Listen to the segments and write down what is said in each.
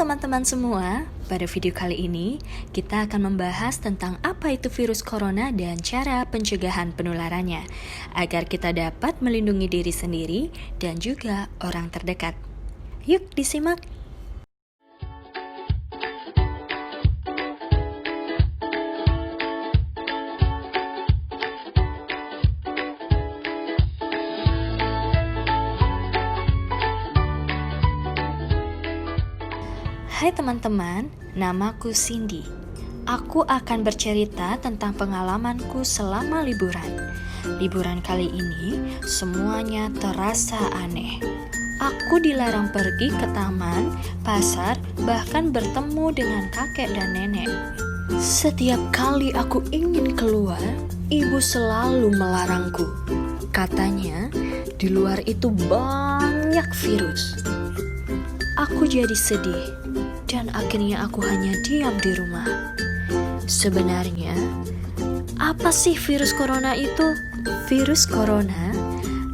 teman-teman semua, pada video kali ini kita akan membahas tentang apa itu virus corona dan cara pencegahan penularannya agar kita dapat melindungi diri sendiri dan juga orang terdekat. Yuk disimak! Hai teman-teman, namaku Cindy. Aku akan bercerita tentang pengalamanku selama liburan. Liburan kali ini semuanya terasa aneh. Aku dilarang pergi ke taman, pasar, bahkan bertemu dengan kakek dan nenek. Setiap kali aku ingin keluar, ibu selalu melarangku. Katanya, di luar itu banyak virus. Aku jadi sedih. Dan akhirnya aku hanya diam di rumah. Sebenarnya, apa sih virus corona itu? Virus corona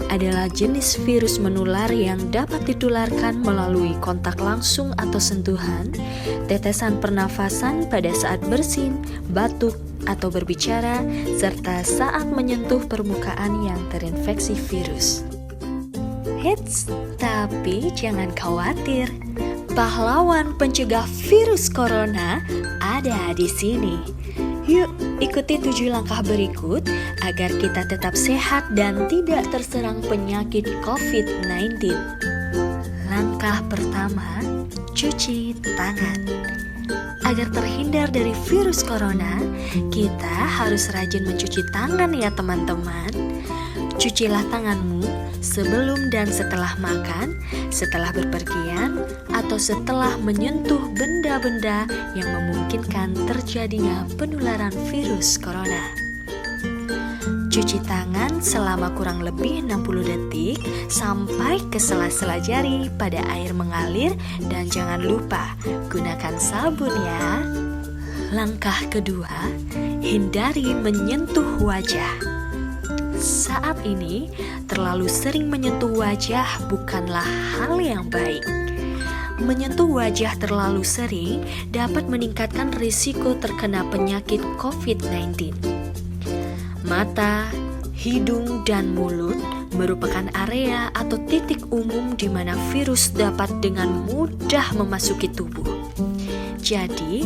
adalah jenis virus menular yang dapat ditularkan melalui kontak langsung atau sentuhan, tetesan pernafasan pada saat bersin, batuk, atau berbicara, serta saat menyentuh permukaan yang terinfeksi virus. Eits, tapi jangan khawatir. Pahlawan pencegah virus corona ada di sini. Yuk, ikuti 7 langkah berikut agar kita tetap sehat dan tidak terserang penyakit COVID-19. Langkah pertama, cuci tangan. Agar terhindar dari virus corona, kita harus rajin mencuci tangan ya teman-teman. Cucilah tanganmu sebelum dan setelah makan, setelah berpergian, atau setelah menyentuh benda-benda yang memungkinkan terjadinya penularan virus corona. Cuci tangan selama kurang lebih 60 detik sampai ke sela-sela jari pada air mengalir dan jangan lupa gunakan sabun ya. Langkah kedua, hindari menyentuh wajah. Saat ini, terlalu sering menyentuh wajah bukanlah hal yang baik. Menyentuh wajah terlalu sering dapat meningkatkan risiko terkena penyakit COVID-19. Mata, hidung, dan mulut merupakan area atau titik umum di mana virus dapat dengan mudah memasuki tubuh. Jadi,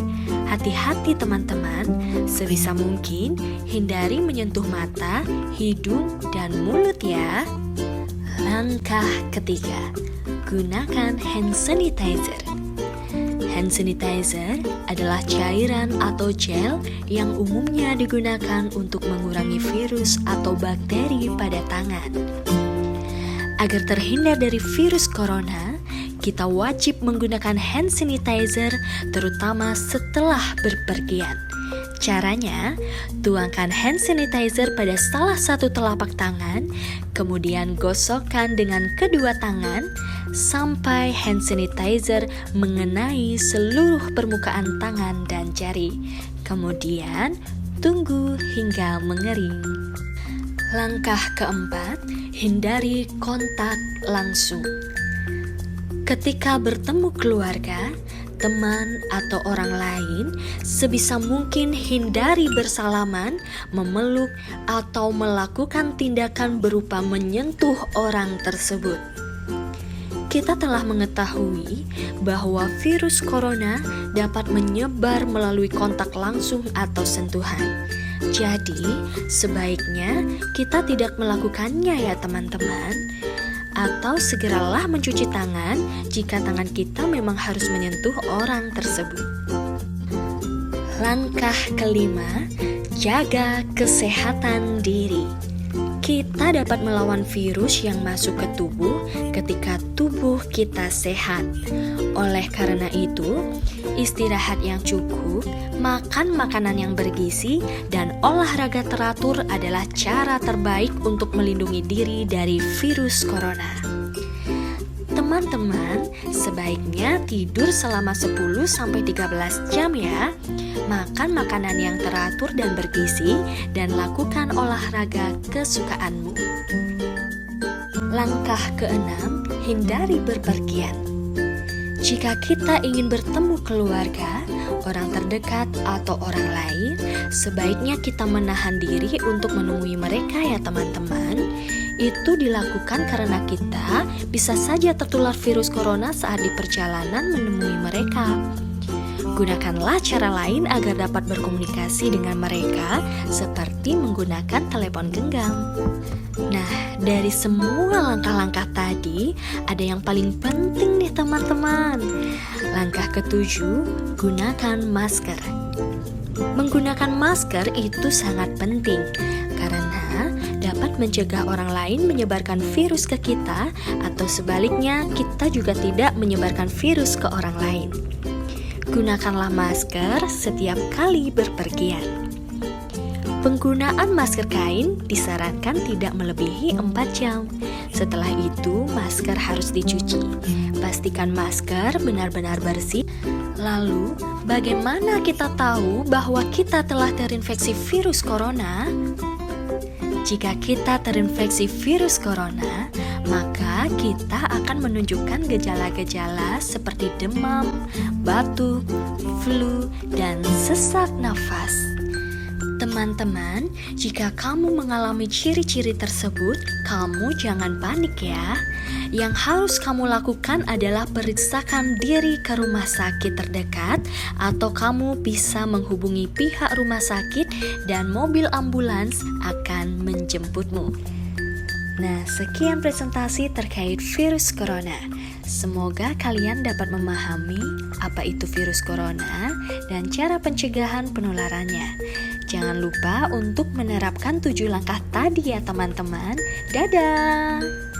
hati-hati teman-teman, sebisa mungkin hindari menyentuh mata, hidung, dan mulut ya. Langkah ketiga, gunakan hand sanitizer. Hand sanitizer adalah cairan atau gel yang umumnya digunakan untuk mengurangi virus atau bakteri pada tangan. Agar terhindar dari virus corona, kita wajib menggunakan hand sanitizer terutama setelah berpergian. Caranya, tuangkan hand sanitizer pada salah satu telapak tangan, kemudian gosokkan dengan kedua tangan sampai hand sanitizer mengenai seluruh permukaan tangan dan jari. Kemudian, tunggu hingga mengering. Langkah keempat, hindari kontak langsung. Ketika bertemu keluarga, teman, atau orang lain, sebisa mungkin hindari bersalaman, memeluk, atau melakukan tindakan berupa menyentuh orang tersebut. Kita telah mengetahui bahwa virus corona dapat menyebar melalui kontak langsung atau sentuhan. Jadi, sebaiknya kita tidak melakukannya ya teman-teman. Atau segeralah mencuci tangan jika tangan kita memang harus menyentuh orang tersebut. Langkah kelima, jaga kesehatan diri. Kita dapat melawan virus yang masuk ke tubuh ketika tubuh kita sehat. Oleh karena itu, istirahat yang cukup, makan makanan yang bergizi, dan olahraga teratur adalah cara terbaik untuk melindungi diri dari virus corona. Teman-teman, sebaiknya tidur selama 10-13 jam ya. Makan makanan yang teratur dan bergizi, dan lakukan olahraga kesukaanmu. Langkah keenam, hindari berpergian. Jika kita ingin bertemu keluarga, orang terdekat, atau orang lain, sebaiknya kita menahan diri untuk menemui mereka ya teman-teman. Itu dilakukan karena kita bisa saja tertular virus corona saat di perjalanan menemui mereka. Gunakanlah cara lain agar dapat berkomunikasi dengan mereka, seperti menggunakan telepon genggam. Nah, dari semua langkah-langkah tadi, ada yang paling penting nih teman-teman. Langkah ketujuh, gunakan masker. Menggunakan masker itu sangat penting, karena dapat mencegah orang lain menyebarkan virus ke kita, atau sebaliknya kita juga tidak menyebarkan virus ke orang lain. Gunakanlah masker setiap kali berpergian. Penggunaan masker kain disarankan tidak melebihi 4 jam. Setelah itu, masker harus dicuci. Pastikan masker benar-benar bersih. Lalu, bagaimana kita tahu bahwa kita telah terinfeksi virus corona? Jika kita terinfeksi virus corona, maka kita akan menunjukkan gejala-gejala seperti demam, batuk, flu, dan sesak nafas. Teman-teman, jika kamu mengalami ciri-ciri tersebut, kamu jangan panik ya. Yang harus kamu lakukan adalah periksakan diri ke rumah sakit terdekat, atau kamu bisa menghubungi pihak rumah sakit dan mobil ambulans akan menjemputmu. Nah, sekian presentasi terkait virus corona. Semoga kalian dapat memahami apa itu virus corona dan cara pencegahan penularannya. Jangan lupa untuk menerapkan 7 langkah tadi ya teman-teman. Dadah!